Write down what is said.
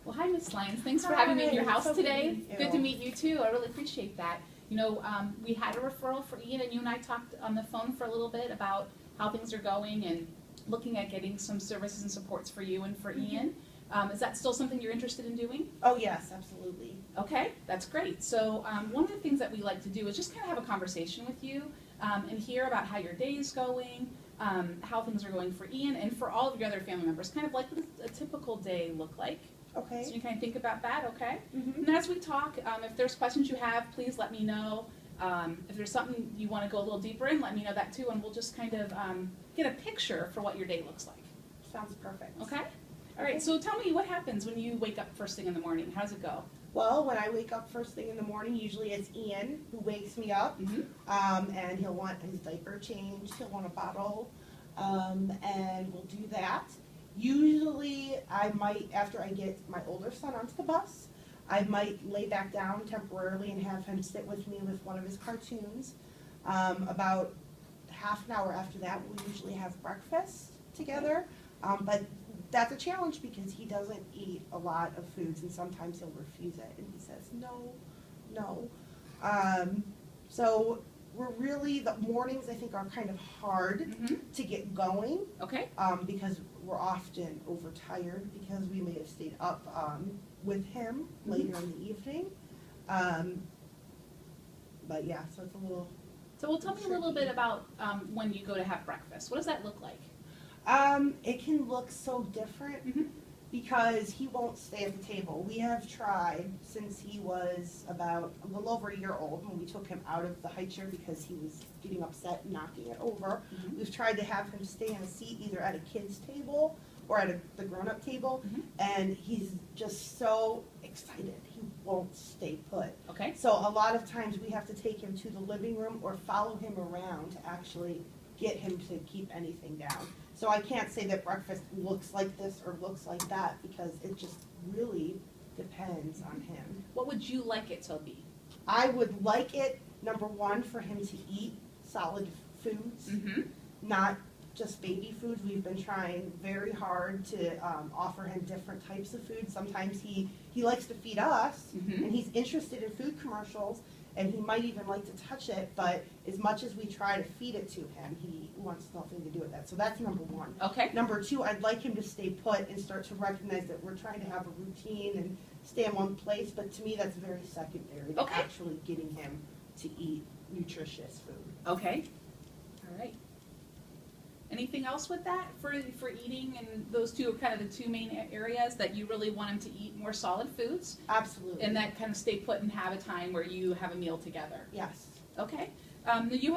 Well, hi, Miss Lyons. Thanks for having me in your house so today. good to meet you. Good to meet you too. I really appreciate that. You know, we had a referral for Ian, and you and I talked on the phone for a little bit about how things are going and looking at getting some services and supports for you and for Ian. Is that still something you're interested in doing? Oh yes, absolutely. Okay, that's great. So one of the things that we like to do is just kind of have a conversation with you and hear about how your day is going, how things are going for Ian and for all of your other family members, kind of like what does a typical day look like. Okay. So you kind of think about that, okay? Mm-hmm. And as we talk, if there's questions you have, please let me know. If there's something you want to go a little deeper in, let me know that too, and we'll just kind of get a picture for what your day looks like. Sounds perfect. Okay? All right, so tell me what happens when you wake up first thing in the morning. How does it go? Well, when I wake up first thing in the morning, usually it's Ian who wakes me up, and he'll want his diaper changed, he'll want a bottle, and we'll do that. Usually I might, after I get my older son onto the bus, I might lay back down temporarily and have him sit with me with one of his cartoons. About half an hour after that, we'll usually have breakfast together, but that's a challenge because he doesn't eat a lot of foods and sometimes he'll refuse it and he says no, no. So we're really, the mornings I think are kind of hard to get going. Okay. Because we're often overtired because we may have stayed up with him later in the evening. But yeah, so it's a little. So well, tell me a little bit about when you go to have breakfast. What does that look like? It can look so different because he won't stay at the table. We have tried since he was about a little over a year old when we took him out of the high chair because he was getting upset and knocking it over. We've tried to have him stay in a seat either at a kid's table or at the grown-up table, and he's just so excited. He won't stay put. Okay. So a lot of times we have to take him to the living room or follow him around to actually get him to keep anything down. So I can't say that breakfast looks like this or looks like that because it just really depends on him. What would you like it to be? I would like it, number one, for him to eat solid foods, not just baby foods. We've been trying very hard to offer him different types of food. Sometimes he likes to feed us and he's interested in food commercials and he might even like to touch it, but as much as we try to feed it to him, he wants nothing to do with that. So that's number one. Okay. Number two, I'd like him to stay put and start to recognize that we're trying to have a routine and stay in one place, but to me that's very secondary to actually getting him to eat nutritious food. Okay. All right. Anything else with that for eating, and those two are kind of the two main areas that you really want him to eat more solid foods? Absolutely. And that kind of stay put and have a time where you have a meal together? Yes. Okay. You